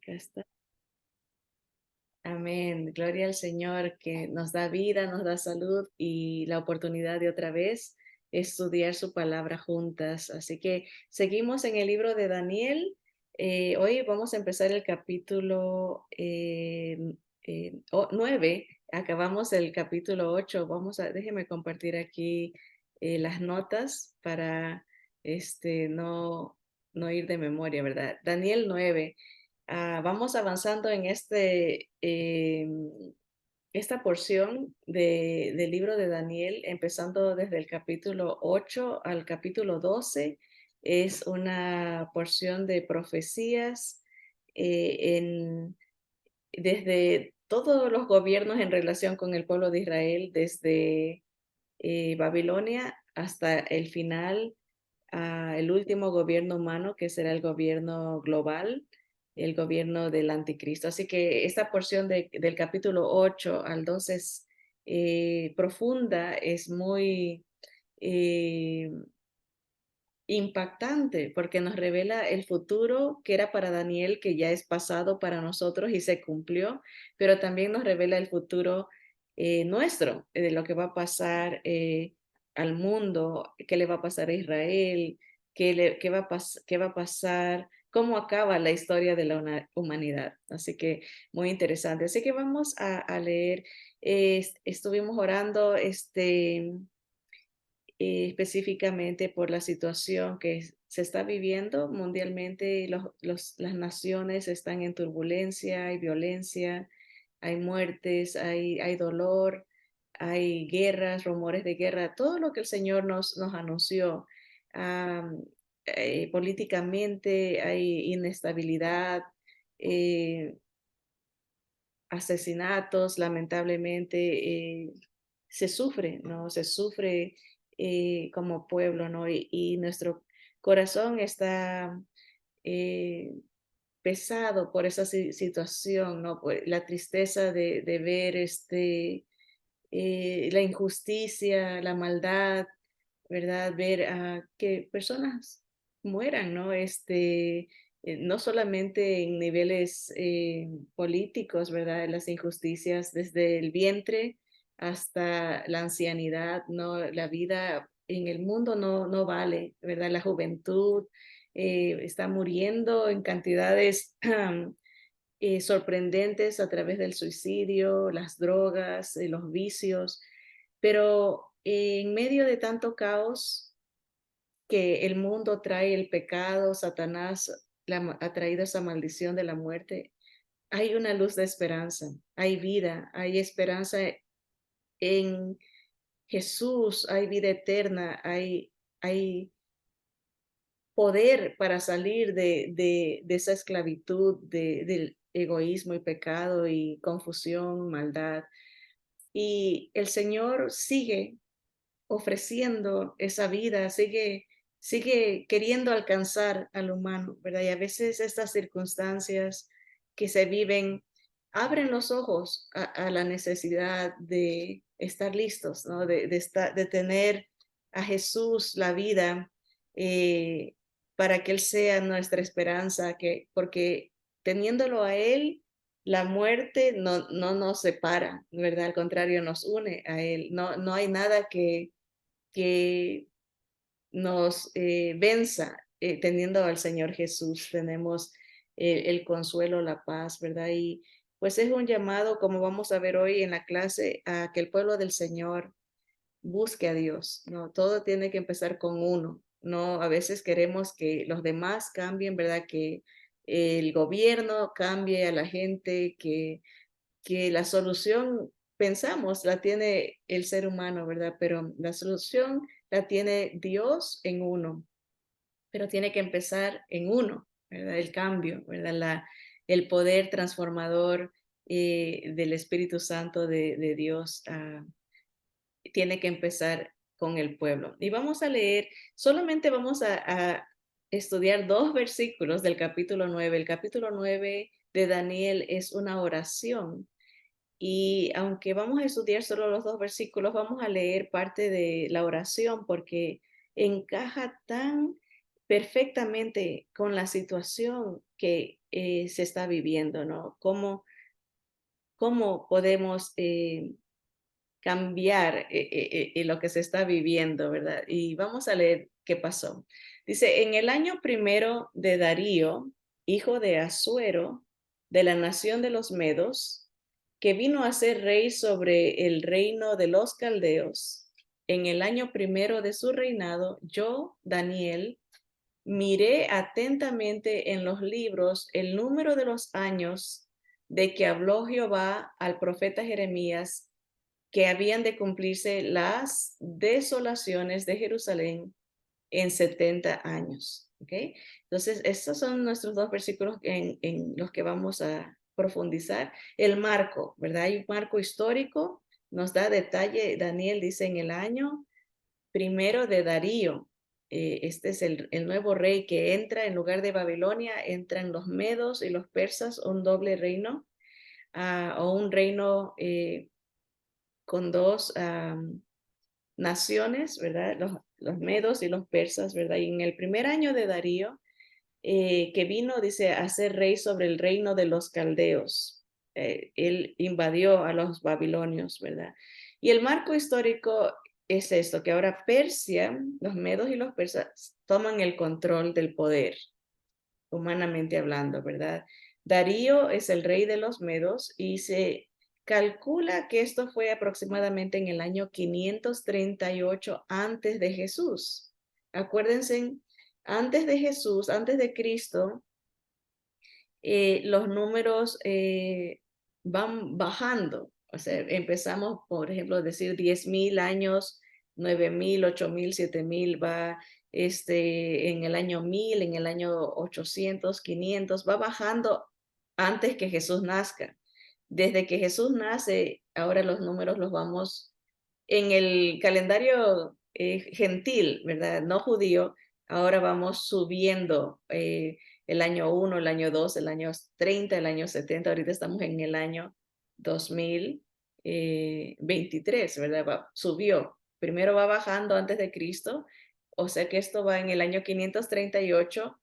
Acá está. Amén. Gloria al Señor que nos da vida, nos da salud y la oportunidad de otra vez estudiar su palabra juntas. Así que seguimos en el libro de Daniel. Hoy vamos a empezar el capítulo 9. Acabamos el capítulo 8. Déjeme compartir aquí las notas para no ir de memoria, ¿verdad? Daniel 9. Vamos avanzando en esta porción del libro de Daniel, empezando desde el capítulo 8 al capítulo 12. Es una porción de profecías desde todos los gobiernos en relación con el pueblo de Israel, desde Babilonia hasta el final, el último gobierno humano, que será el gobierno global, el gobierno del anticristo. Así que esta porción del capítulo 8 al 12 es profunda, es muy eh, impactante porque nos revela el futuro que era para Daniel, que ya es pasado para nosotros y se cumplió, pero también nos revela el futuro nuestro, de lo que va a pasar al mundo, qué le va a pasar a Israel, qué va a pasar, cómo acaba la historia de la humanidad. Así que muy interesante. Así que vamos a leer. Estuvimos orando específicamente por la situación que se está viviendo mundialmente. Las naciones están en turbulencia, hay violencia, hay muertes, hay dolor, hay guerras, rumores de guerra, todo lo que el Señor nos anunció. Am, Políticamente hay inestabilidad, eh, asesinatos, lamentablemente, se sufre, ¿no? Se sufre como pueblo, ¿no? Y nuestro corazón está eh, pesado por esa situación, ¿no? Por la tristeza de ver la injusticia, la maldad, ¿verdad? Ver a que personas mueran, ¿no? No solamente en niveles políticos, ¿verdad? Las injusticias desde el vientre hasta la ancianidad, ¿no? La vida en el mundo no vale, ¿verdad? La juventud está muriendo en cantidades sorprendentes a través del suicidio, las drogas, los vicios, pero en medio de tanto caos que el mundo trae, el pecado, Satanás ha traído esa maldición de la muerte, hay una luz de esperanza, hay vida, hay esperanza en Jesús, hay vida eterna, hay poder para salir de esa esclavitud, del egoísmo y pecado y confusión, maldad. Y el Señor sigue ofreciendo esa vida, sigue queriendo alcanzar al humano, ¿verdad? Y a veces estas circunstancias que se viven abren los ojos a la necesidad de estar listos, ¿no? De tener a Jesús, la vida, eh, para que Él sea nuestra esperanza, porque teniéndolo a Él, la muerte no nos separa, ¿verdad? Al contrario, nos une a Él. No hay nada que nos venza teniendo al Señor Jesús. Tenemos el consuelo, la paz, ¿verdad? Y pues es un llamado, como vamos a ver hoy en la clase, a que el pueblo del Señor busque a Dios, ¿no? Todo tiene que empezar con uno, ¿no? A veces queremos que los demás cambien, ¿verdad? Que el gobierno cambie a la gente, que la solución, pensamos, la tiene el ser humano, ¿verdad? Pero la solución la tiene Dios en uno, pero tiene que empezar en uno, ¿verdad? El cambio, ¿verdad? El poder transformador del Espíritu Santo de Dios tiene que empezar con el pueblo. Y vamos a leer, solamente vamos a estudiar dos versículos del capítulo 9. El capítulo 9 de Daniel es una oración y aunque vamos a estudiar solo los dos versículos, vamos a leer parte de la oración porque encaja tan perfectamente con la situación que se está viviendo, ¿no? Cómo podemos cambiar lo que se está viviendo, ¿verdad? Y vamos a leer qué pasó. Dice, en el año primero de Darío, hijo de Asuero, de la nación de los Medos, que vino a ser rey sobre el reino de los caldeos, en el año primero de su reinado, yo, Daniel, miré atentamente en los libros el número de los años de que habló Jehová al profeta Jeremías, que habían de cumplirse las desolaciones de Jerusalén en 70 años. ¿Okay? Entonces, estos son nuestros dos versículos en los que vamos a profundizar. El marco, ¿verdad? Hay un marco histórico, nos da detalle, Daniel dice en el año primero de Darío. Este es el nuevo rey que entra en lugar de Babilonia, entran los medos y los persas, un doble reino, o un reino con dos naciones, ¿verdad? Los medos y los persas, ¿verdad? Y en el primer año de Darío, que vino, dice, a ser rey sobre el reino de los caldeos. Él invadió a los babilonios, ¿verdad? Y el marco histórico es esto, que ahora Persia, los medos y los persas toman el control del poder, humanamente hablando, ¿verdad? Darío es el rey de los medos y se calcula que esto fue aproximadamente en el año 538 antes de Jesús. Acuérdense, antes de Jesús, antes de Cristo, los números van bajando. O sea, empezamos, por ejemplo, a decir 10,000 años, 9,000, 8,000, 7,000, va en el año 1000, en el año 800, 500, va bajando antes que Jesús nazca. Desde que Jesús nace, ahora los números los vamos en el calendario gentil, ¿verdad? No judío, ahora vamos subiendo el año 1, el año 2, el año 30, el año 70, ahorita estamos en el año 2023, ¿verdad? Subió. Primero va bajando antes de Cristo, o sea que esto va en el año 538,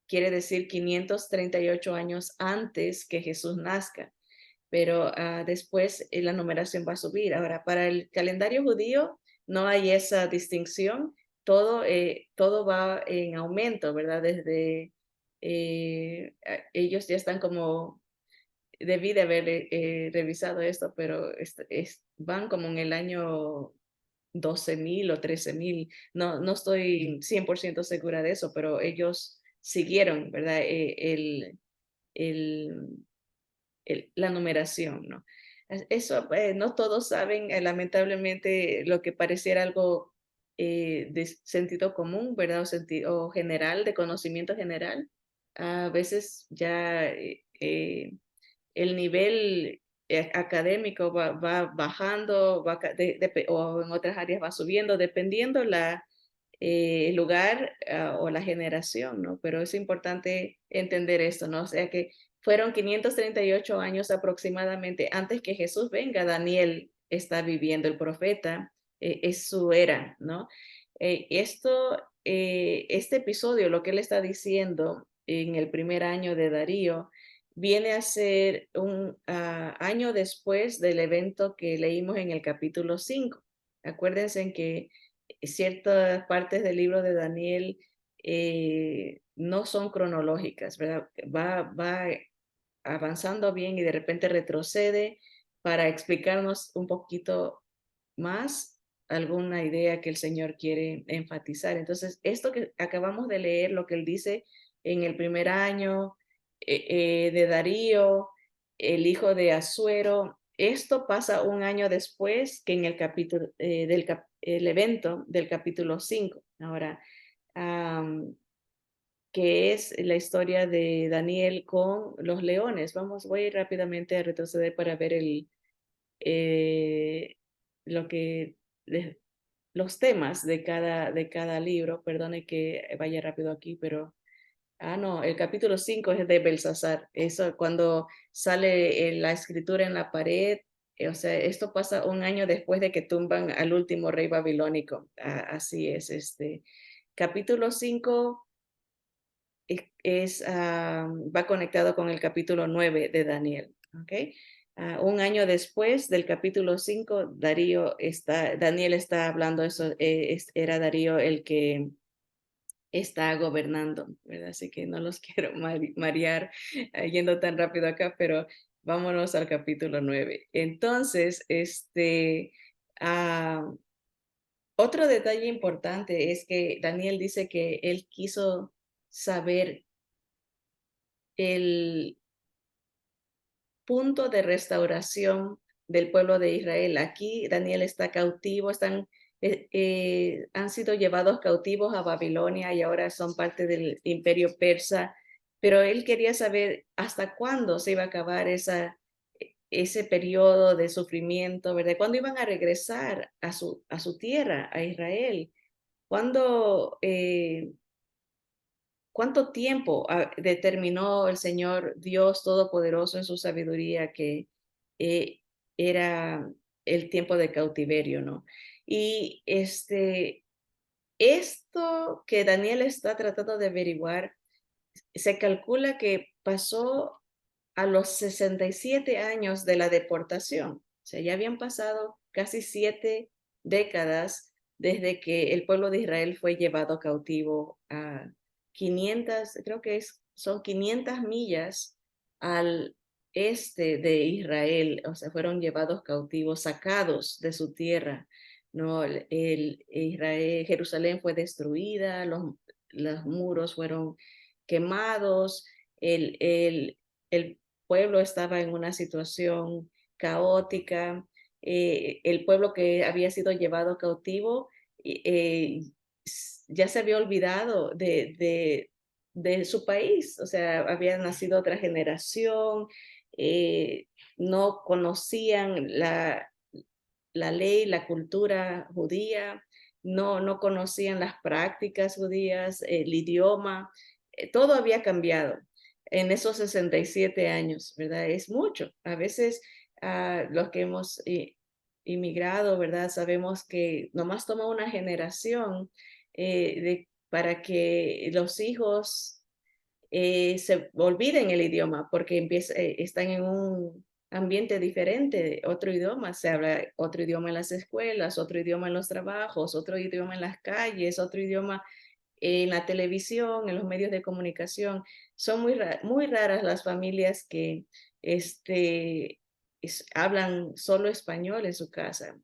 quiere decir 538 años antes que Jesús nazca, pero después la numeración va a subir. Ahora, para el calendario judío no hay esa distinción, todo va en aumento, ¿verdad? Desde ellos ya están como, debí de haber revisado esto, pero van como en el año 12,000 o 13,000, no estoy 100% segura de eso, pero ellos siguieron, ¿verdad? El, la numeración, ¿no? Eso, no todos saben, lamentablemente, lo que pareciera algo de sentido común, ¿verdad? O general, de conocimiento general. A veces ya el nivel académico va bajando, o en otras áreas va subiendo, dependiendo el lugar o la generación, ¿no? Pero es importante entender esto, ¿no? O sea que fueron 538 años aproximadamente antes que Jesús venga. Daniel está viviendo, el profeta, es su era, ¿no? Este episodio, lo que él está diciendo en el primer año de Darío, viene a ser un año después del evento que leímos en el capítulo 5. Acuérdense en que ciertas partes del libro de Daniel no son cronológicas, ¿verdad? Va avanzando bien y de repente retrocede para explicarnos un poquito más alguna idea que el Señor quiere enfatizar. Entonces, esto que acabamos de leer, lo que él dice en el primer año de Darío, el hijo de Asuero, esto pasa un año después que en el capítulo el evento del capítulo 5. Ahora, que es la historia de Daniel con los leones. Voy a ir rápidamente a retroceder para ver eh, lo que, los temas de cada libro. Perdone que vaya rápido aquí, pero, no, el capítulo 5 es de Belsasar. Eso cuando sale la escritura en la pared, o sea, esto pasa un año después de que tumban al último rey babilónico. Así es, capítulo 5 va conectado con el capítulo 9 de Daniel. ¿Ok? Un año después del capítulo 5, Daniel está hablando eso, era Darío el que está gobernando, ¿verdad? Así que no los quiero marear yendo tan rápido acá, pero vámonos al capítulo 9. Entonces, ah, otro detalle importante es que Daniel dice que él quiso saber el punto de restauración del pueblo de Israel. Aquí Daniel está cautivo, han sido llevados cautivos a Babilonia y ahora son parte del imperio persa, pero él quería saber hasta cuándo se iba a acabar ese periodo de sufrimiento, ¿verdad? ¿Cuándo iban a regresar a su tierra, a Israel? ¿Cuándo, ¿Cuánto tiempo determinó el Señor Dios Todopoderoso en su sabiduría que eh, era el tiempo de cautiverio, ¿no? Y esto que Daniel está tratando de averiguar, se calcula que pasó a los 67 años de la deportación. O sea, ya habían pasado casi 7 décadas desde que el pueblo de Israel fue llevado cautivo a 500, creo que son 500 millas al este de Israel. O sea, fueron llevados cautivos, sacados de su tierra. No, Jerusalén fue destruida, los muros fueron quemados, el pueblo estaba en una situación caótica, el pueblo que había sido llevado cautivo eh, ya se había olvidado de su país, o sea, había nacido otra generación, eh, no conocían la ley, la cultura judía, no conocían las prácticas judías, el idioma, todo había cambiado en esos 67 años, ¿verdad? Es mucho. A veces los que hemos inmigrado, ¿verdad? Sabemos que nomás toma una generación para que los hijos se olviden el idioma porque están en un ambiente diferente, otro idioma, se habla otro idioma en las escuelas, otro idioma en los trabajos, otro idioma en las calles, otro idioma en la televisión, en los medios de comunicación. Son muy raras las familias que hablan solo español en su casa.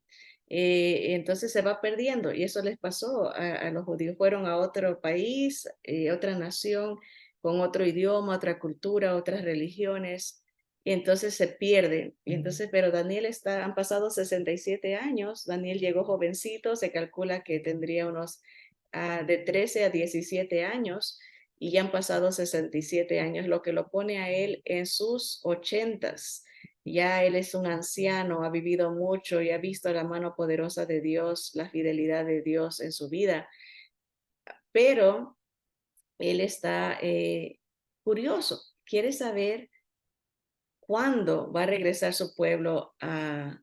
Entonces se va perdiendo y eso les pasó a los judíos. Fueron a otro país, otra nación, con otro idioma, otra cultura, otras religiones, y entonces se pierden. Y entonces, pero han pasado 67 años, Daniel llegó jovencito, se calcula que tendría unos de 13 a 17 años, y ya han pasado 67 años, lo que lo pone a él en sus 80s. Ya él es un anciano, ha vivido mucho y ha visto la mano poderosa de Dios, la fidelidad de Dios en su vida, pero él está curioso, quiere saber cuándo va a regresar su pueblo a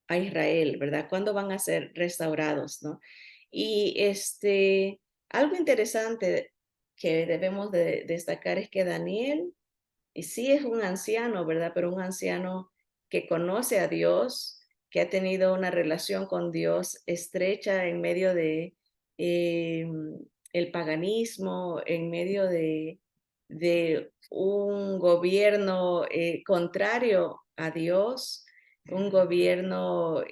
Israel, ¿verdad? ¿Cuándo van a ser restaurados, no? Y algo interesante que debemos de destacar es que Daniel sí es un anciano, ¿verdad? Pero un anciano que conoce a Dios, que ha tenido una relación con Dios estrecha en medio de eh, el paganismo, en medio de un gobierno contrario a Dios, un gobierno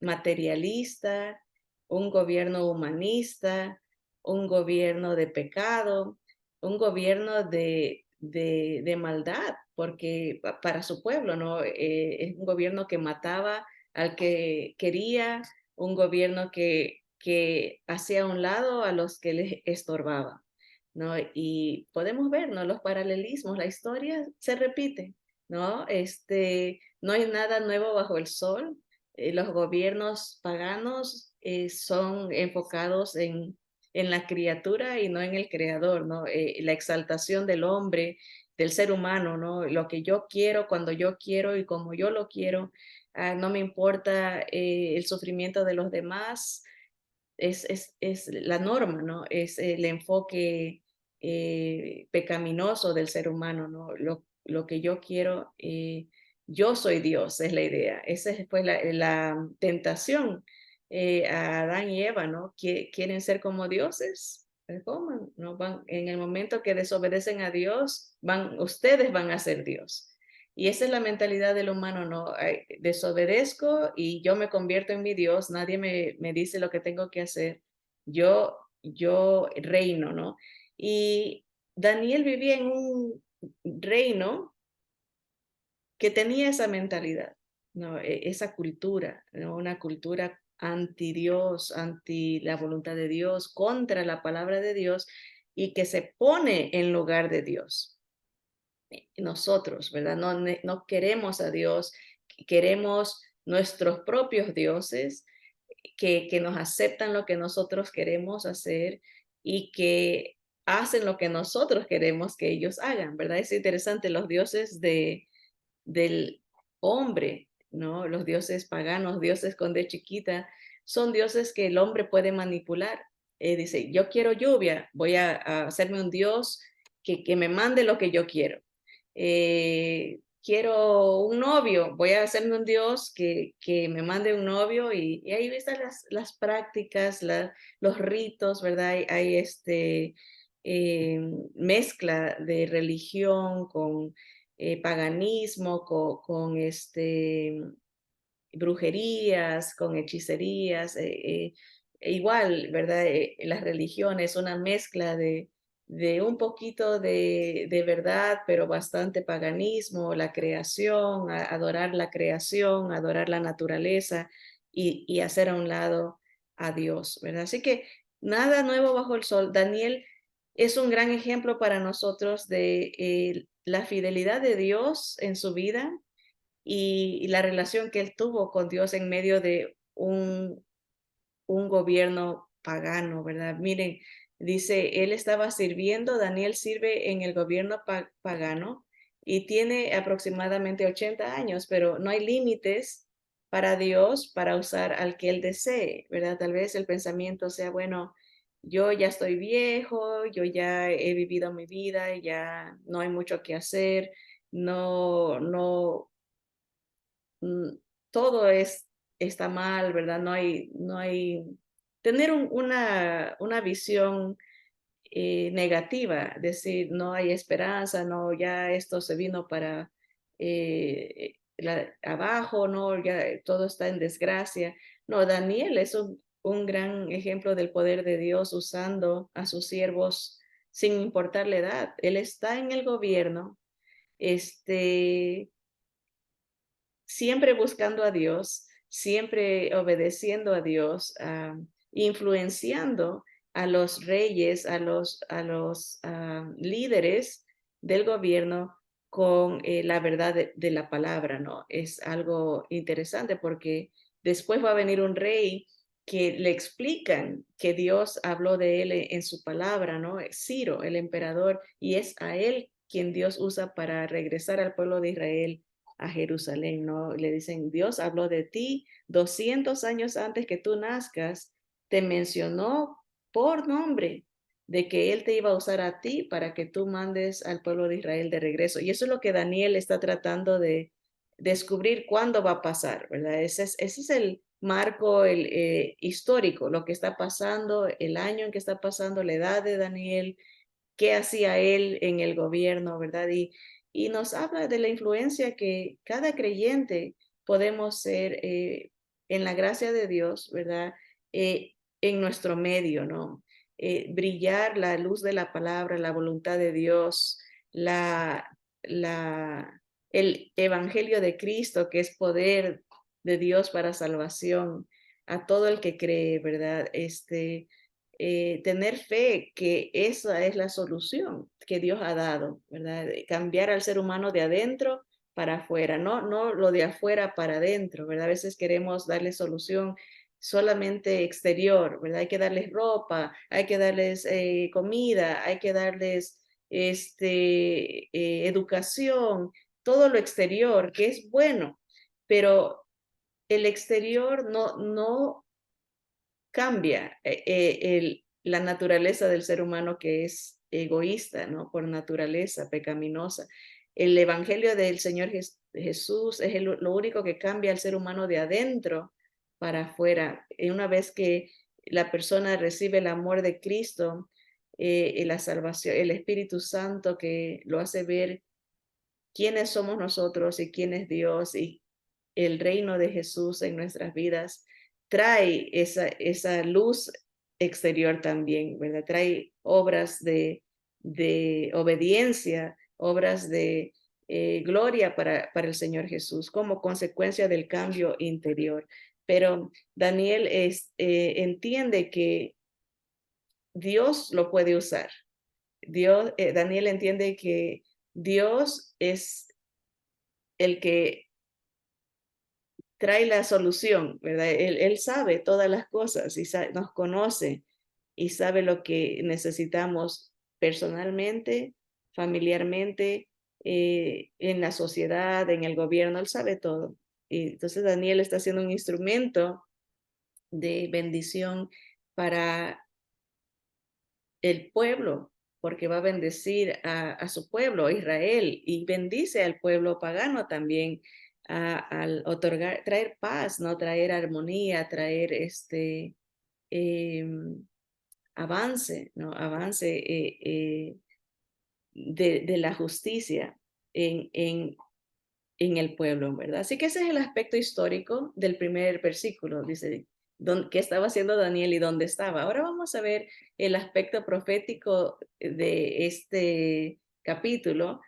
materialista, un gobierno humanista, un gobierno de pecado, un gobierno de maldad, porque para su pueblo, ¿no? Es un gobierno que mataba al que quería, un gobierno que hacía a un lado a los que les estorbaba, ¿no? Y podemos ver, ¿no? Los paralelismos, la historia se repite, ¿no? No hay nada nuevo bajo el sol. Los gobiernos paganos son enfocados en la criatura y no en el creador, ¿no? La exaltación del hombre, del ser humano, ¿no? Lo que yo quiero, cuando yo quiero y como yo lo quiero, no me importa el sufrimiento de los demás, es la norma, ¿no? Es el enfoque pecaminoso del ser humano, ¿no? Lo que yo quiero, yo soy Dios, es la idea. Esa fue la tentación a Adán y Eva, ¿no? Quieren ser como dioses. ¿Cómo? No van, en el momento que desobedecen a Dios, ustedes van a ser Dios. Y esa es la mentalidad del humano, ¿no? Desobedezco y yo me convierto en mi Dios, nadie me dice lo que tengo que hacer, yo reino, ¿no? Y Daniel vivía en un reino que tenía esa mentalidad, ¿no? Esa cultura, ¿no? Una cultura anti Dios, anti la voluntad de Dios, contra la palabra de Dios y que se pone en lugar de Dios. Nosotros, ¿verdad? No queremos a Dios, queremos nuestros propios dioses que nos aceptan lo que nosotros queremos hacer y que hacen lo que nosotros queremos que ellos hagan, ¿verdad? Es interesante, los dioses del hombre, ¿no? Los dioses paganos, dioses con D chiquita, son dioses que el hombre puede manipular. Dice, yo quiero lluvia, voy a hacerme un dios que me mande lo que yo quiero. Quiero un novio, voy a hacerme un dios que me mande un novio y ahí están las prácticas, los ritos, ¿verdad? Hay mezcla de religión con paganismo, brujerías, con hechicerías, igual, ¿verdad? Las religiones, una mezcla de un poquito de verdad, pero bastante paganismo, la creación, adorar la creación, adorar la naturaleza y hacer a un lado a Dios, ¿verdad? Así que nada nuevo bajo el sol. Daniel es un gran ejemplo para nosotros de la fidelidad de Dios en su vida y la relación que él tuvo con Dios en medio de un gobierno pagano, ¿verdad? Miren, dice, él estaba sirviendo, Daniel sirve en el gobierno pagano y tiene aproximadamente 80 años, pero no hay límites para Dios para usar al que él desee, ¿verdad? Tal vez el pensamiento sea, bueno, yo ya estoy viejo, yo ya he vivido mi vida, ya no hay mucho que hacer, no, mm, todo está mal, ¿verdad? No hay, tener una visión negativa, decir, no hay esperanza, no, ya esto se vino para abajo, no, ya todo está en desgracia. No, Daniel es un gran ejemplo del poder de Dios usando a sus siervos sin importar la edad. Él está en el gobierno, este, siempre buscando a Dios, siempre obedeciendo a Dios, influenciando a los reyes, a los líderes del gobierno con la verdad de la palabra, ¿no? Es algo interesante porque después va a venir un rey que le explican que Dios habló de él en su palabra, ¿no? Ciro, el emperador, y es a él quien Dios usa para regresar al pueblo de Israel a Jerusalén, ¿no? Le dicen, Dios habló de ti 200 años antes que tú nazcas, te mencionó por nombre de que Él te iba a usar a ti para que tú mandes al pueblo de Israel de regreso. Y eso es lo que Daniel está tratando de descubrir cuándo va a pasar, ¿verdad? Ese es el marco histórico, lo que está pasando, el año en que está pasando, la edad de Daniel, qué hacía él en el gobierno, ¿verdad? Y nos habla de la influencia que cada creyente podemos ser en la gracia de Dios, ¿verdad? En nuestro medio, ¿no? Brillar la luz de la palabra, la voluntad de Dios, la, el evangelio de Cristo, que es poder de Dios para salvación a todo el que cree, ¿verdad? Tener fe que esa es la solución que Dios ha dado, ¿verdad? Cambiar al ser humano de adentro para afuera, no lo de afuera para adentro, ¿verdad? A veces queremos darle solución solamente exterior, ¿verdad? Hay que darles ropa, hay que darles comida, hay que darles educación, todo lo exterior, que es bueno, pero el exterior no cambia la naturaleza del ser humano que es egoísta, ¿no? Por naturaleza, pecaminosa. El evangelio del Señor Jesús es lo único que cambia al ser humano de adentro para afuera. Y una vez que la persona recibe el amor de Cristo, la salvación, el Espíritu Santo que lo hace ver quiénes somos nosotros y quién es Dios y el reino de Jesús en nuestras vidas, trae esa luz exterior también, ¿verdad? Trae obras de obediencia, obras de gloria para el Señor Jesús como consecuencia del cambio interior. Pero Daniel entiende que Dios lo puede usar. Daniel entiende que Dios es el que trae la solución, ¿verdad? Él sabe todas las cosas y nos conoce y sabe lo que necesitamos personalmente, familiarmente, en la sociedad, en el gobierno, él sabe todo. Y entonces Daniel está siendo un instrumento de bendición para el pueblo, porque va a bendecir a su pueblo, Israel, y bendice al pueblo pagano también al otorgar, traer paz, ¿no? Traer armonía, traer em, avance, ¿no? Avance de la justicia en el pueblo, ¿verdad? Así que ese es el aspecto histórico del primer versículo, dice, ¿qué estaba haciendo Daniel y dónde estaba? Ahora vamos a ver el aspecto profético de este capítulo.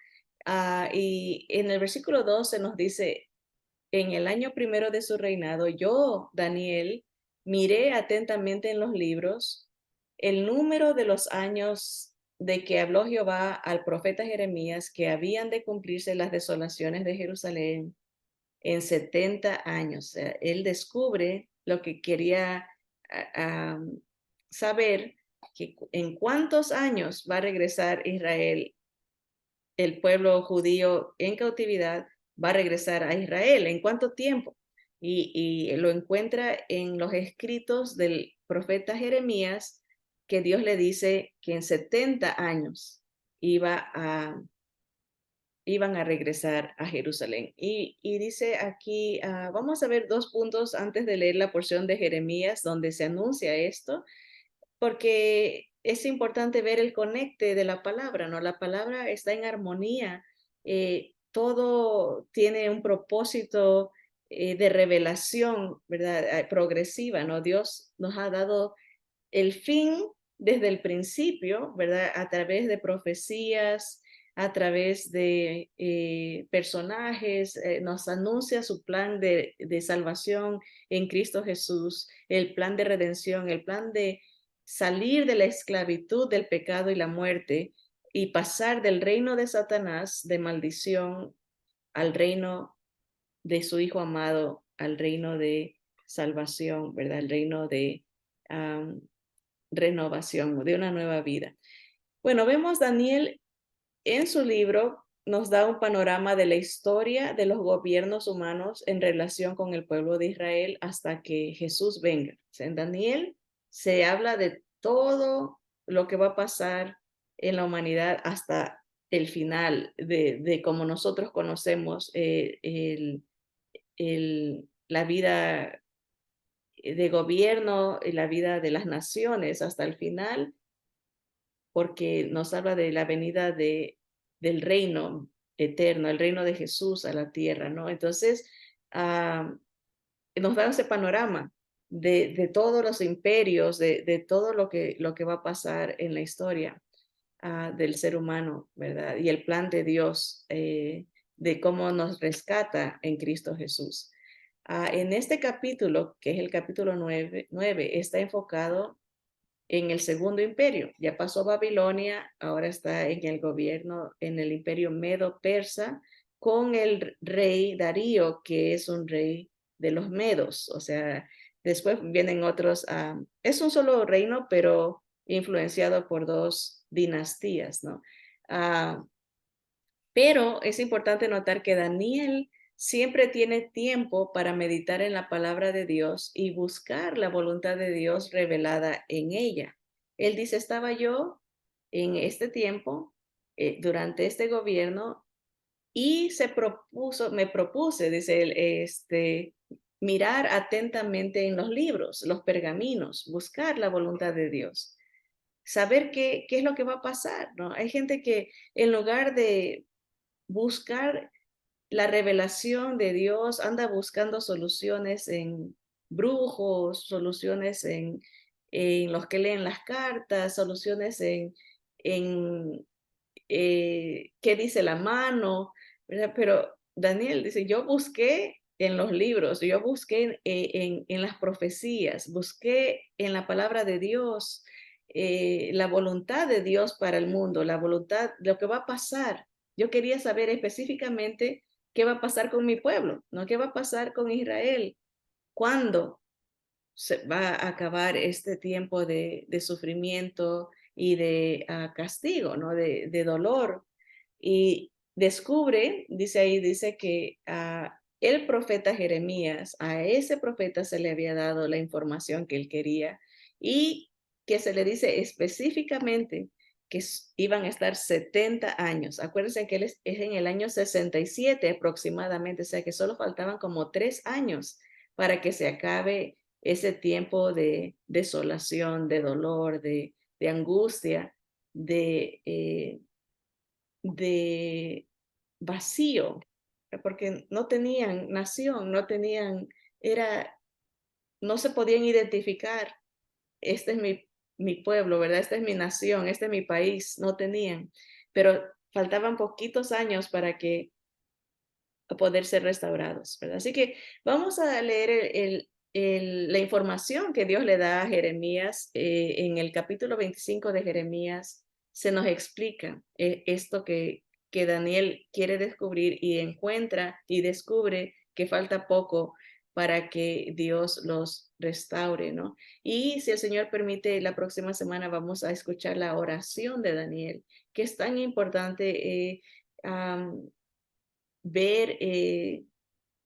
Y en el versículo 12 nos dice, en el año primero de su reinado, yo, Daniel, miré atentamente en los libros el número de los años de que habló Jehová al profeta Jeremías que habían de cumplirse las desolaciones de Jerusalén en 70 años. O sea, él descubre lo que quería saber, que en cuántos años va a regresar Israel, el pueblo judío en cautividad, va a regresar a Israel, ¿en cuánto tiempo? Y lo encuentra en los escritos del profeta Jeremías, que Dios le dice que en 70 años iban a regresar a Jerusalén. Y dice aquí, vamos a ver dos puntos antes de leer la porción de Jeremías donde se anuncia esto, porque es importante ver el conecte de la palabra, ¿no? La palabra está en armonía, todo tiene un propósito de revelación, ¿verdad? Progresiva, ¿no? Dios nos ha dado el fin desde el principio, ¿verdad? A través de profecías, a través de personajes, nos anuncia su plan de salvación en Cristo Jesús, el plan de redención, el plan de salir de la esclavitud del pecado y la muerte y pasar del reino de Satanás, de maldición, al reino de su Hijo amado, al reino de salvación, ¿verdad? El reino de um, renovación, de una nueva vida. Bueno, vemos Daniel en su libro, nos da un panorama de la historia de los gobiernos humanos en relación con el pueblo de Israel hasta que Jesús venga. O sea, en Daniel se habla de todo lo que va a pasar en la humanidad hasta el final de como nosotros conocemos la vida de gobierno y la vida de las naciones hasta el final, porque nos habla de la venida del reino eterno, el reino de Jesús a la tierra, ¿no? Entonces, nos da ese panorama de todos los imperios, de todo lo que va a pasar en la historia del ser humano, ¿verdad? Y el plan de Dios de cómo nos rescata en Cristo Jesús. En este capítulo, que es el capítulo 9 está enfocado en el segundo imperio. Ya pasó Babilonia, ahora está en el gobierno, en el imperio medo-persa, con el rey Darío, que es un rey de los medos. O sea, después vienen otros, es un solo reino, pero influenciado por dos dinastías, ¿no? Uh, pero es importante notar que Daniel siempre tiene tiempo para meditar en la palabra de Dios y buscar la voluntad de Dios revelada en ella. Él dice, estaba yo en este tiempo, durante este gobierno, y me propuse, dice él, mirar atentamente en los libros, los pergaminos, buscar la voluntad de Dios, saber qué es lo que va a pasar, ¿no? Hay gente que en lugar de buscar la revelación de Dios, anda buscando soluciones en brujos, soluciones en los que leen las cartas, soluciones en qué dice la mano, ¿verdad? Pero Daniel dice, yo busqué en los libros, yo busqué en las profecías, busqué en la palabra de Dios, la voluntad de Dios para el mundo, la voluntad, lo que va a pasar. Yo quería saber específicamente qué va a pasar con mi pueblo, ¿no? ¿Qué va a pasar con Israel? ¿Cuándo se va a acabar este tiempo de sufrimiento y de castigo, ¿no? De dolor? Y descubre, dice ahí, dice que a el profeta Jeremías, a ese profeta se le había dado la información que él quería y que se le dice específicamente que iban a estar 70 años. Acuérdense que él es en el año 67 aproximadamente, o sea que solo faltaban como 3 años para que se acabe ese tiempo de desolación, de dolor, de angustia, de vacío, porque no tenían nación, no tenían, era, no se podían identificar, este es mi pueblo, ¿verdad? Esta es mi nación, este es mi país, no tenían, pero faltaban poquitos años para que a poder ser restaurados, ¿verdad? Así que vamos a leer la información que Dios le da a Jeremías. En el capítulo 25 de Jeremías se nos explica esto que Daniel quiere descubrir y encuentra y descubre que falta poco para que Dios los restaure, ¿no? Y si el Señor permite, la próxima semana vamos a escuchar la oración de Daniel, que es tan importante. Ver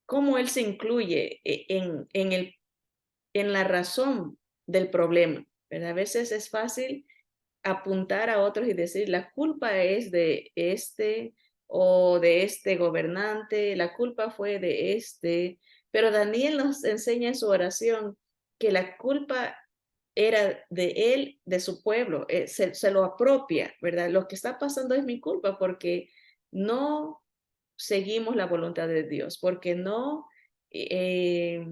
cómo él se incluye en la razón del problema, ¿verdad? A veces es fácil apuntar a otros y decir, la culpa es de este o de este gobernante, la culpa fue de este, pero Daniel nos enseña en su oración que la culpa era de él, de su pueblo, se lo apropia, ¿verdad? Lo que está pasando es mi culpa porque no seguimos la voluntad de Dios, porque no eh,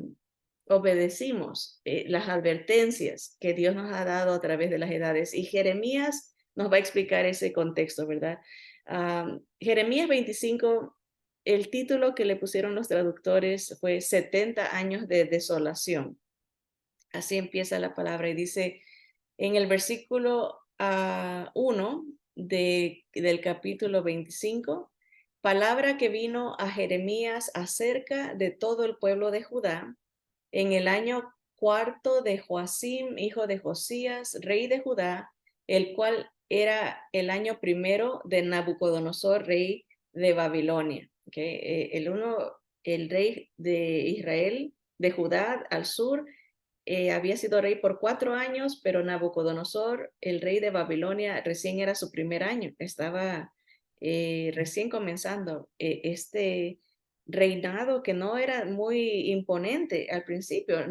obedecimos las advertencias que Dios nos ha dado a través de las edades. Y Jeremías nos va a explicar ese contexto, ¿verdad? Jeremías 25, el título que le pusieron los traductores fue 70 años de desolación. Así empieza la palabra y dice en el versículo 1 del capítulo 25, palabra que vino a Jeremías acerca de todo el pueblo de Judá en el año cuarto de Joacim, hijo de Josías, rey de Judá, el cual era el año primero de Nabucodonosor, rey de Babilonia. ¿Okay? El rey de Israel, de Judá al sur, había sido rey por 4 años, pero Nabucodonosor, el rey de Babilonia, recién era su primer año, estaba recién comenzando este reinado que no era muy imponente al principio,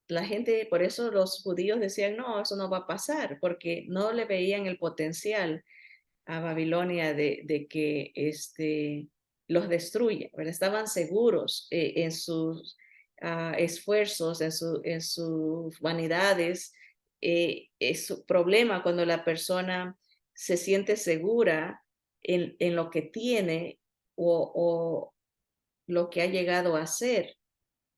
la gente, por eso los judíos decían, no, eso no va a pasar, porque no le veían el potencial a Babilonia de que los destruya, ¿verdad? Estaban seguros en sus esfuerzos, en sus vanidades. Es un problema cuando la persona se siente segura en lo que tiene o lo que ha llegado a ser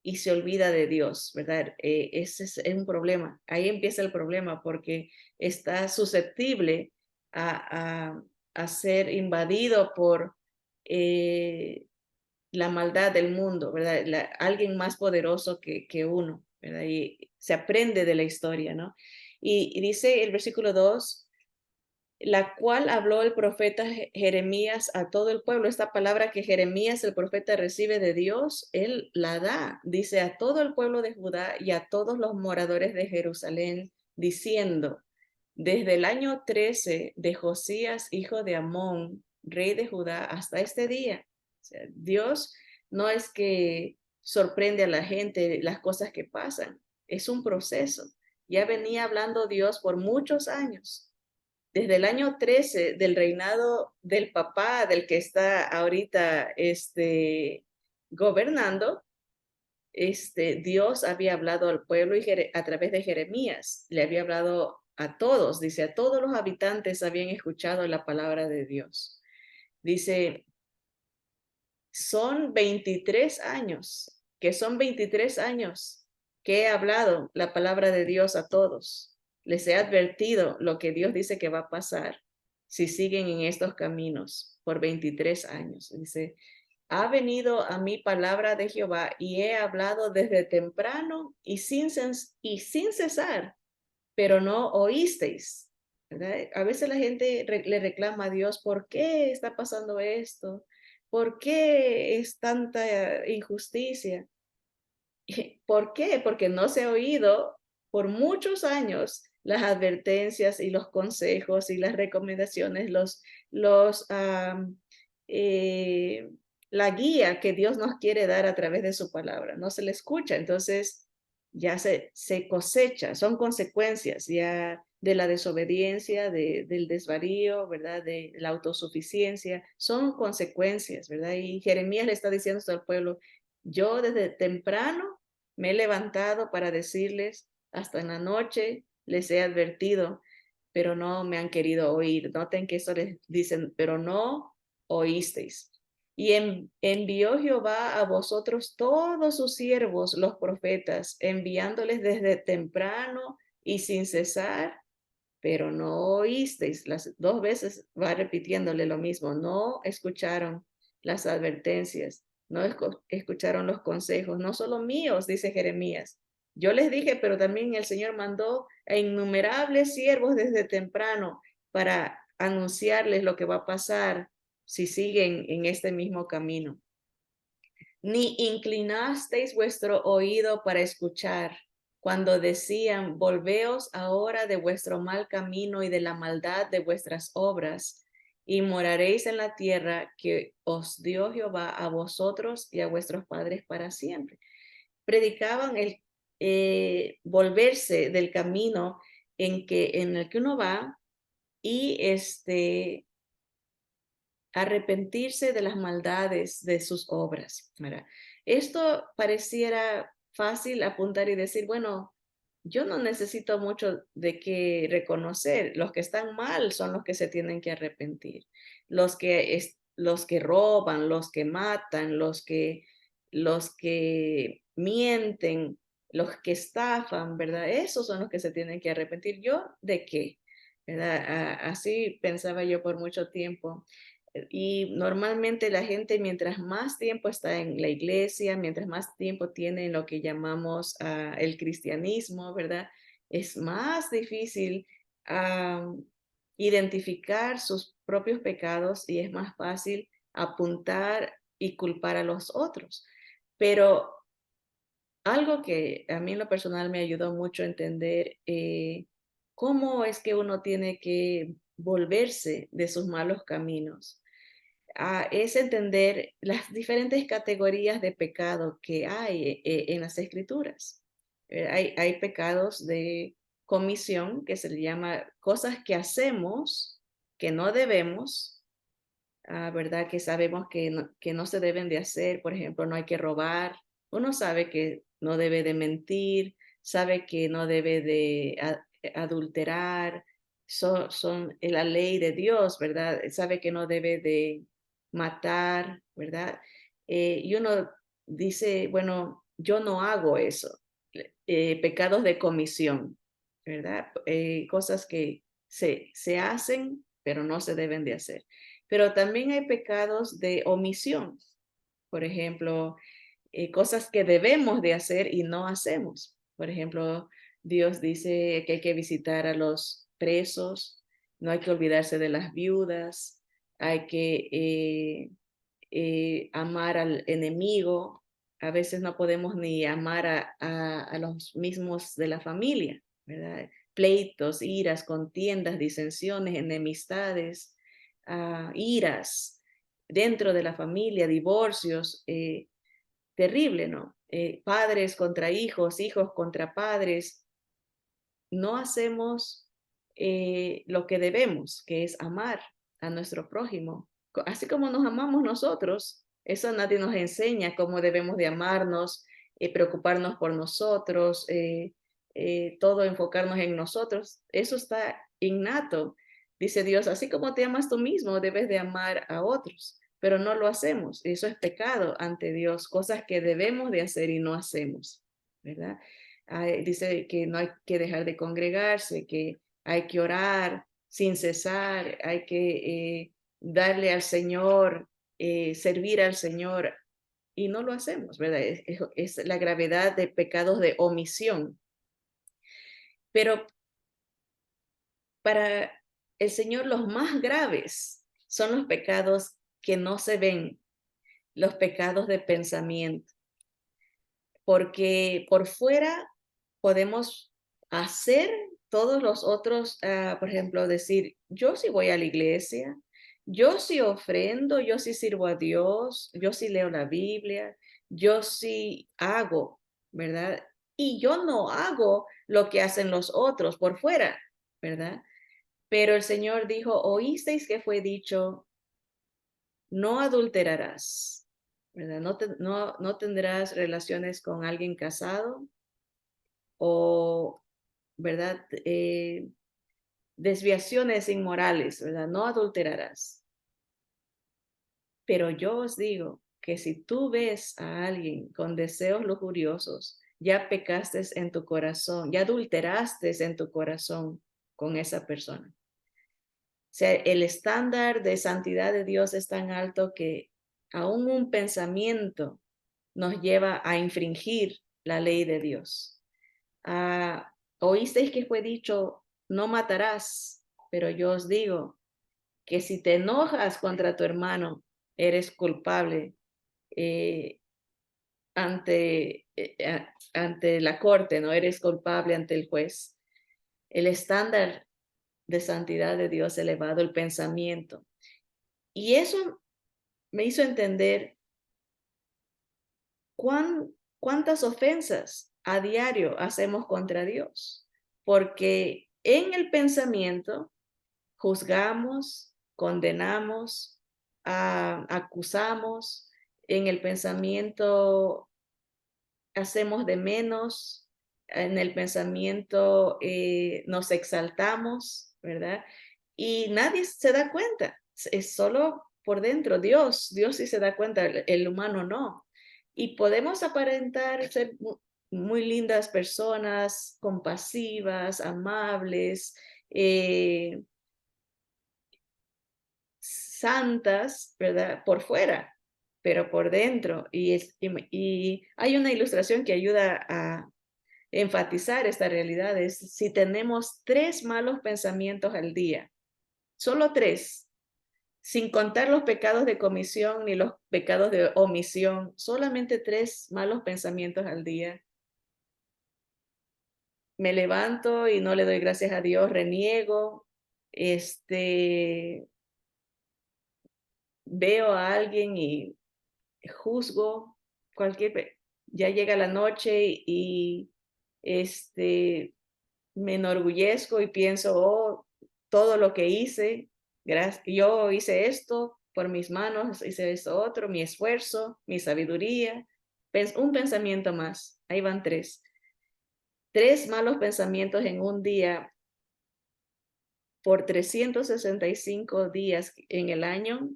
y se olvida de Dios, ¿verdad? Ese es un problema. Ahí empieza el problema porque está susceptible a, a, a ser invadido por la maldad del mundo, ¿verdad? Alguien más poderoso que uno, ¿verdad? Y se aprende de la historia, ¿no? Y dice el versículo 2, la cual habló el profeta Jeremías a todo el pueblo. Esta palabra que Jeremías, el profeta, recibe de Dios, él la da, dice a todo el pueblo de Judá y a todos los moradores de Jerusalén, diciendo, desde el año 13 de Josías, hijo de Amón, rey de Judá, hasta este día. O sea, Dios no es que sorprende a la gente las cosas que pasan, es un proceso. Ya venía hablando Dios por muchos años. Desde el año 13 del reinado del papá, del que está ahorita gobernando, Dios había hablado al pueblo y a través de Jeremías, le había hablado a todos, dice, a todos los habitantes habían escuchado la palabra de Dios. Dice, son 23 años, que son 23 años que he hablado la palabra de Dios a todos. Les he advertido lo que Dios dice que va a pasar si siguen en estos caminos por 23 años. Dice, ha venido a mí palabra de Jehová y he hablado desde temprano y sin cesar, pero no oísteis. ¿Verdad? A veces la gente le reclama a Dios, ¿por qué está pasando esto? ¿Por qué es tanta injusticia? ¿Por qué? Porque no se ha oído por muchos años las advertencias y los consejos y las recomendaciones, los, eh, la guía que Dios nos quiere dar a través de su palabra. No se le escucha, entonces ya se cosecha, son consecuencias ya de la desobediencia, del desvarío, ¿verdad? De la autosuficiencia, son consecuencias, ¿verdad? Y Jeremías le está diciendo esto al pueblo, yo desde temprano me he levantado para decirles, hasta en la noche les he advertido, pero no me han querido oír. Noten que eso les dicen, pero no oísteis. Y envió Jehová a vosotros todos sus siervos, los profetas, enviándoles desde temprano y sin cesar, pero no oísteis. Las dos veces va repitiéndole lo mismo. No escucharon las advertencias, no escucharon los consejos, no solo míos, dice Jeremías. Yo les dije, pero también el Señor mandó a innumerables siervos desde temprano para anunciarles lo que va a pasar si siguen en este mismo camino. Ni inclinasteis vuestro oído para escuchar cuando decían, volveos ahora de vuestro mal camino y de la maldad de vuestras obras, y moraréis en la tierra que os dio Jehová a vosotros y a vuestros padres para siempre. Predicaban el volverse del camino en el que uno va y arrepentirse de las maldades de sus obras. ¿Verdad? Esto pareciera fácil apuntar y decir, bueno, yo no necesito mucho de qué reconocer. Los que están mal son los que se tienen que arrepentir. Los que roban, los que matan, los que mienten, los que estafan, ¿verdad? Esos son los que se tienen que arrepentir. ¿Yo de qué? ¿Verdad? Así pensaba yo por mucho tiempo. Y normalmente la gente, mientras más tiempo está en la iglesia, mientras más tiempo tiene en lo que llamamos el cristianismo, ¿verdad? Es más difícil identificar sus propios pecados y es más fácil apuntar y culpar a los otros. Pero algo que a mí en lo personal me ayudó mucho a entender cómo es que uno tiene que volverse de sus malos caminos es entender las diferentes categorías de pecado que hay en las escrituras. Hay pecados de comisión, que se le llama cosas que hacemos que no debemos, ¿verdad? Que sabemos que no se deben de hacer. Por ejemplo, no hay que robar. Uno sabe que no debe de mentir, sabe que no debe de adulterar. Son la ley de Dios, ¿verdad? Sabe que no debe de matar, ¿verdad? Y uno dice, bueno, yo no hago eso. Pecados de comisión, ¿verdad? Cosas que se hacen, pero no se deben de hacer. Pero también hay pecados de omisión, por ejemplo, cosas que debemos de hacer y no hacemos. Por ejemplo, Dios dice que hay que visitar a los presos, no hay que olvidarse de las viudas, hay que amar al enemigo. A veces no podemos ni amar a los mismos de la familia, ¿verdad? pleitos, iras, contiendas, disensiones, enemistades, iras dentro de la familia, divorcios, terrible, ¿no? Padres contra hijos, hijos contra padres. No hacemos lo que debemos, que es amar a nuestro prójimo, así como nos amamos nosotros. Eso nadie nos enseña cómo debemos de amarnos, preocuparnos por nosotros, todo enfocarnos en nosotros. Eso está innato. Dice Dios, así como te amas tú mismo, debes de amar a otros, pero no lo hacemos. Eso es pecado ante Dios, cosas que debemos de hacer y no hacemos, ¿verdad? Dice que no hay que dejar de congregarse, que hay que orar sin cesar, hay que darle al Señor, servir al Señor, y no lo hacemos, ¿verdad? Es la gravedad de pecados de omisión. Pero para el Señor los más graves son los pecados que no se ven, los pecados de pensamiento, porque por fuera podemos hacer todos los otros, por ejemplo, decir, yo sí voy a la iglesia, yo sí ofrendo, yo sí sirvo a Dios, yo sí leo la Biblia, yo sí hago, ¿verdad? Y yo no hago lo que hacen los otros por fuera, ¿verdad? Pero el Señor dijo, oísteis que fue dicho, no adulterarás, ¿verdad? No tendrás relaciones con alguien casado o, ¿verdad? Desviaciones inmorales, ¿verdad? No adulterarás. Pero yo os digo que si tú ves a alguien con deseos lujuriosos, ya pecaste en tu corazón, ya adulteraste en tu corazón con esa persona. O sea, el estándar de santidad de Dios es tan alto que aún un pensamiento nos lleva a infringir la ley de Dios. Oísteis que fue dicho, no matarás, pero yo os digo que si te enojas contra tu hermano, eres culpable eh, ante la corte, no eres culpable ante el juez. El estándar de santidad de Dios elevado, el pensamiento. Y eso me hizo entender cuántas ofensas a diario hacemos contra Dios, porque en el pensamiento juzgamos, condenamos, acusamos, en el pensamiento hacemos de menos, en el pensamiento nos exaltamos, ¿verdad? Y nadie se da cuenta, es solo por dentro, Dios sí se da cuenta, el humano no. Y podemos aparentar ser muy lindas personas, compasivas, amables, santas, ¿verdad? Por fuera, pero por dentro. Y hay una ilustración que ayuda a enfatizar esta realidad. Es si tenemos 3 malos pensamientos al día, solo 3, sin contar los pecados de comisión ni los pecados de omisión, solamente 3 malos pensamientos al día. Me levanto y no le doy gracias a Dios, reniego, veo a alguien y juzgo ya llega la noche y me enorgullezco y pienso, oh, todo lo que hice, yo hice esto por mis manos, hice esto otro, mi esfuerzo, mi sabiduría, un pensamiento más, ahí van 3. 3 malos pensamientos en un día por 365 días en el año,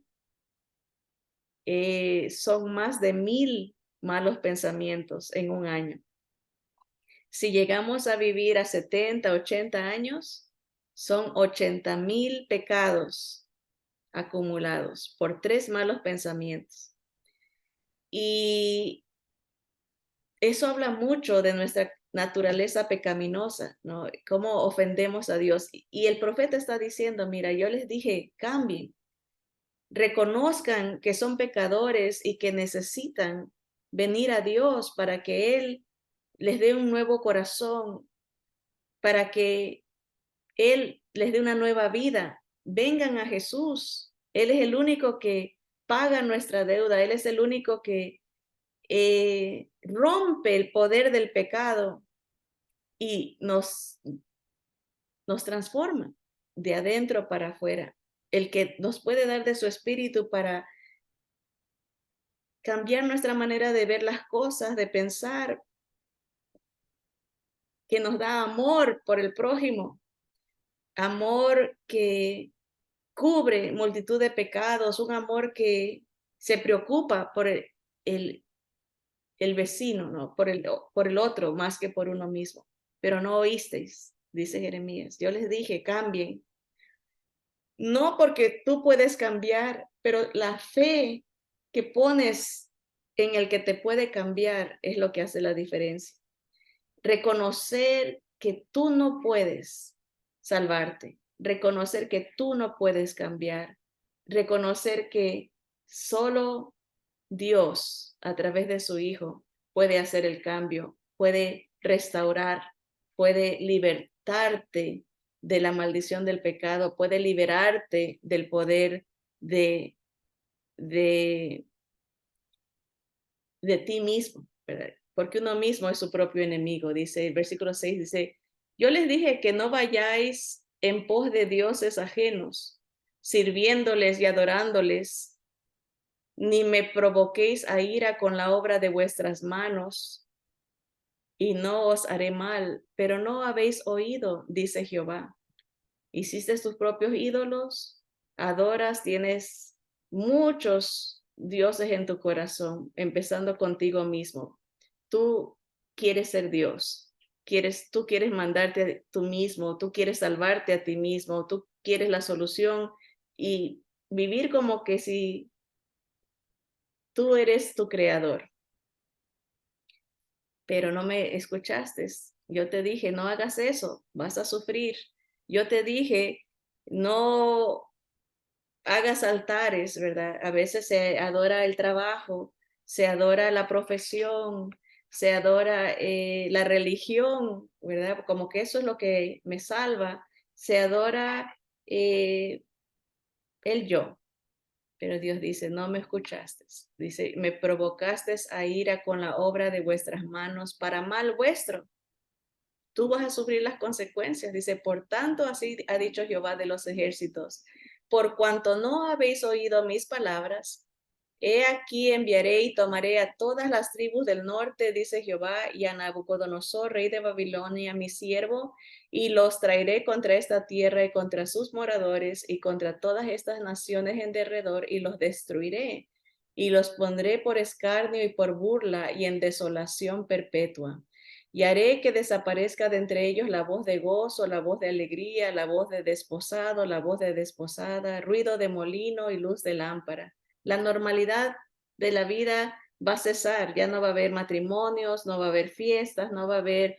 son más de 1000 malos pensamientos en un año. Si llegamos a vivir a 70, 80 años, son 80,000 pecados acumulados por 3 malos pensamientos. Y eso habla mucho de nuestra naturaleza pecaminosa, ¿no? Cómo ofendemos a Dios. Y el profeta está diciendo, mira, yo les dije, cambien, reconozcan que son pecadores y que necesitan venir a Dios para que Él les dé un nuevo corazón, para que Él les dé una nueva vida. Vengan a Jesús. Él es el único que paga nuestra deuda. Él es el único que rompe el poder del pecado y nos transforma de adentro para afuera. El que nos puede dar de su espíritu para cambiar nuestra manera de ver las cosas, de pensar, que nos da amor por el prójimo, amor que cubre multitud de pecados, un amor que se preocupa por el, el vecino, ¿no? Por el otro más que por uno mismo. Pero no oísteis, dice Jeremías. Yo les dije, cambien. No porque tú puedes cambiar, pero la fe que pones en el que te puede cambiar es lo que hace la diferencia. Reconocer que tú no puedes salvarte, reconocer que tú no puedes cambiar, reconocer que solo Dios, a través de su Hijo, puede hacer el cambio, puede restaurar, puede libertarte de la maldición del pecado, puede liberarte del poder de, de, de ti mismo, ¿verdad? Porque uno mismo es su propio enemigo, dice el versículo 6, dice, yo les dije que no vayáis en pos de dioses ajenos, sirviéndoles y adorándoles, ni me provoquéis a ira con la obra de vuestras manos, y no os haré mal, pero no habéis oído, dice Jehová. Hiciste tus propios ídolos, adoras, tienes muchos dioses en tu corazón, empezando contigo mismo. Tú quieres ser Dios, tú quieres mandarte a tú mismo, tú quieres salvarte a ti mismo, tú quieres la solución y vivir como que si tú eres tu creador. Pero no me escuchaste. Yo te dije, no hagas eso, vas a sufrir. Yo te dije, no hagas altares, ¿verdad? A veces se adora el trabajo, se adora la profesión, se adora la religión, ¿verdad? Como que eso es lo que me salva. Se adora el yo. Pero Dios dice, no me escuchaste. Dice, me provocaste a ira con la obra de vuestras manos para mal vuestro. Tú vas a sufrir las consecuencias. Dice, por tanto, así ha dicho Jehová de los ejércitos, por cuanto no habéis oído mis palabras, he aquí enviaré y tomaré a todas las tribus del norte, dice Jehová, y a Nabucodonosor, rey de Babilonia, mi siervo, y los traeré contra esta tierra y contra sus moradores y contra todas estas naciones en derredor, y los destruiré, y los pondré por escarnio y por burla y en desolación perpetua. Y haré que desaparezca de entre ellos la voz de gozo, la voz de alegría, la voz de desposado, la voz de desposada, ruido de molino y luz de lámpara. La normalidad de la vida va a cesar, ya no va a haber matrimonios, no va a haber fiestas, no va a haber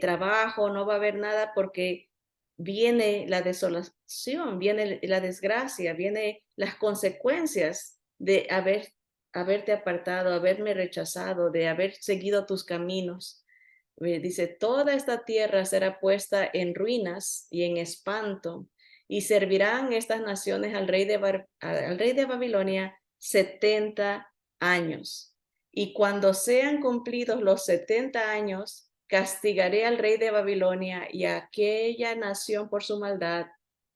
trabajo, no va a haber nada porque viene la desolación, viene la desgracia, viene las consecuencias de haberte apartado, haberme rechazado, de haber seguido tus caminos. Dice, toda esta tierra será puesta en ruinas y en espanto, y servirán estas naciones al rey de Babilonia 70 años. Y cuando sean cumplidos los 70 años, castigaré al rey de Babilonia y a aquella nación por su maldad,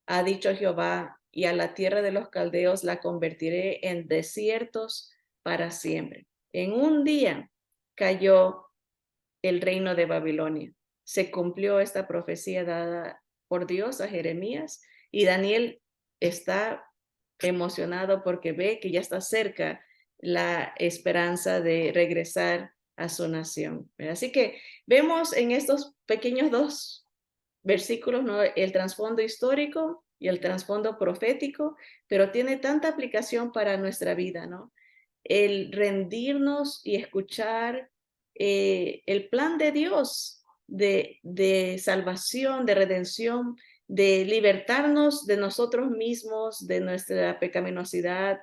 ha dicho Jehová, y a la tierra de los caldeos la convertiré en desiertos para siempre. En un día cayó el reino de Babilonia. Se cumplió esta profecía dada por Dios a Jeremías y Daniel está emocionado porque ve que ya está cerca la esperanza de regresar a su nación. Así que vemos en estos pequeños dos versículos, ¿no?, el trasfondo histórico y el trasfondo profético, pero tiene tanta aplicación para nuestra vida, ¿no? El rendirnos y escuchar el plan de Dios de salvación, de redención, de libertarnos de nosotros mismos, de nuestra pecaminosidad,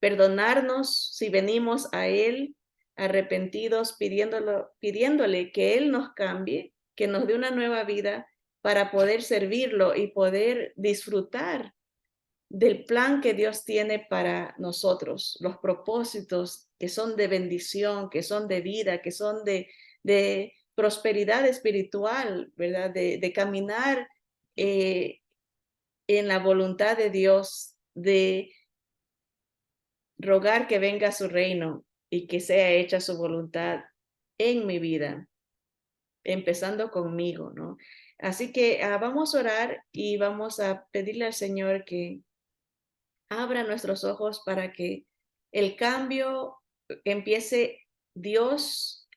perdonarnos si venimos a Él arrepentidos, pidiéndole que Él nos cambie, que nos dé una nueva vida para poder servirlo y poder disfrutar del plan que Dios tiene para nosotros, los propósitos que son de bendición, que son de vida, que son de prosperidad espiritual, ¿verdad? De caminar en la voluntad de Dios, de rogar que venga su reino y que sea hecha su voluntad en mi vida, empezando conmigo, ¿no? Así que vamos a orar y vamos a pedirle al Señor que abra nuestros ojos para que el cambio empiece Dios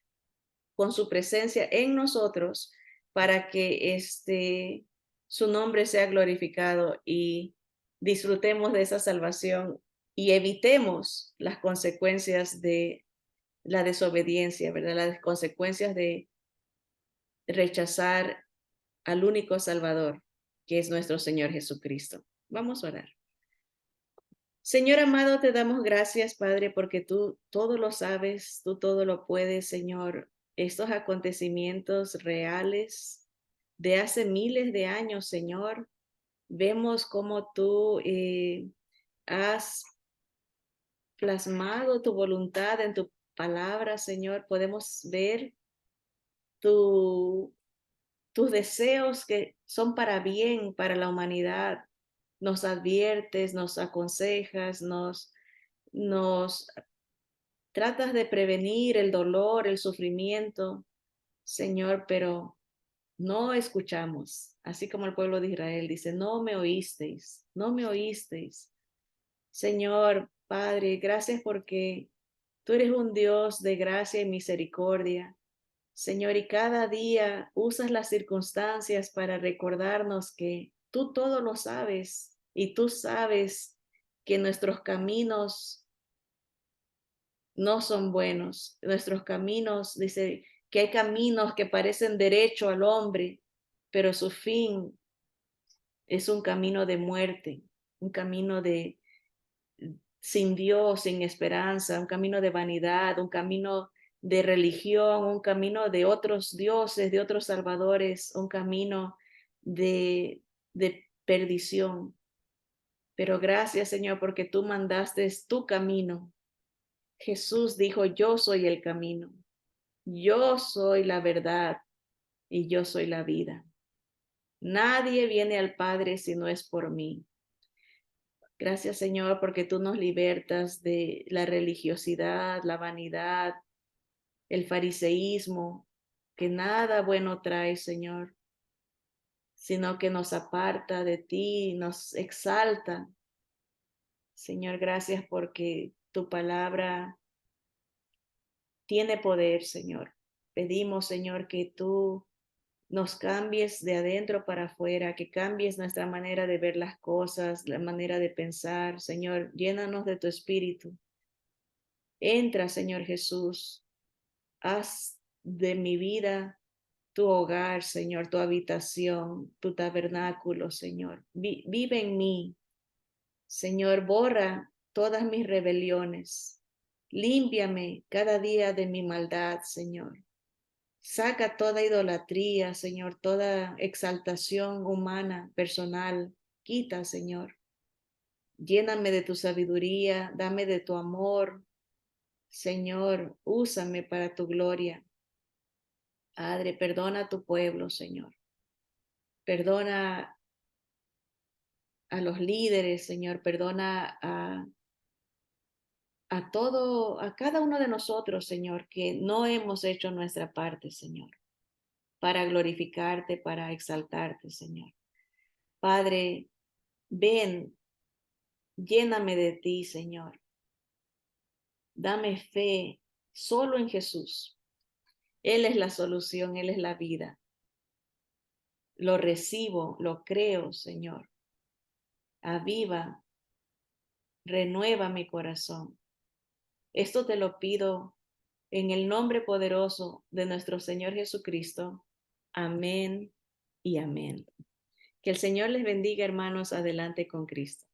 con su presencia en nosotros para que su nombre sea glorificado y disfrutemos de esa salvación y evitemos las consecuencias de la desobediencia, ¿verdad? Las consecuencias de rechazar al único Salvador, que es nuestro Señor Jesucristo. Vamos a orar. Señor amado, te damos gracias, Padre, porque tú todo lo sabes, tú todo lo puedes, Señor. Estos acontecimientos reales de hace miles de años, Señor, vemos cómo tú has plasmado tu voluntad en tu palabra, Señor. Podemos ver tu, tus deseos que son para bien, para la humanidad. Nos adviertes, nos aconsejas, nos tratas de prevenir el dolor, el sufrimiento, Señor, pero no escuchamos. Así como el pueblo de Israel dice, no me oísteis, no me oísteis. Señor, Padre, gracias porque tú eres un Dios de gracia y misericordia. Señor, y cada día usas las circunstancias para recordarnos que tú todo lo sabes y tú sabes que nuestros caminos no son buenos. Nuestros caminos, dice que hay caminos que parecen derecho al hombre, pero su fin es un camino de muerte, un camino de sin Dios, sin esperanza, un camino de vanidad, un camino de religión, un camino de otros dioses, de otros salvadores, un camino de perdición. Pero gracias, Señor, porque tú mandaste tu camino. Jesús dijo, yo soy el camino, yo soy la verdad y yo soy la vida. Nadie viene al Padre si no es por mí. Gracias, Señor, porque tú nos libertas de la religiosidad, la vanidad, el fariseísmo, que nada bueno trae, Señor, sino que nos aparta de ti, nos exalta. Señor, gracias porque tu palabra tiene poder, Señor. Pedimos, Señor, que tú nos cambies de adentro para afuera, que cambies nuestra manera de ver las cosas, la manera de pensar. Señor, llénanos de tu espíritu. Entra, Señor Jesús, haz de mi vida tu hogar, Señor, tu habitación, tu tabernáculo, Señor. Vive en mí, Señor, borra todas mis rebeliones. Límpiame cada día de mi maldad, Señor. Saca toda idolatría, Señor, toda exaltación humana, personal. Quita, Señor. Lléname de tu sabiduría, dame de tu amor. Señor, úsame para tu gloria. Padre, perdona a tu pueblo, Señor. Perdona a los líderes, Señor. Perdona a cada uno de nosotros, Señor, que no hemos hecho nuestra parte, Señor, para glorificarte, para exaltarte, Señor. Padre, ven, lléname de ti, Señor. Dame fe solo en Jesús. Él es la solución, Él es la vida. Lo recibo, lo creo, Señor. Aviva, renueva mi corazón. Esto te lo pido en el nombre poderoso de nuestro Señor Jesucristo. Amén y amén. Que el Señor les bendiga, hermanos. Adelante con Cristo.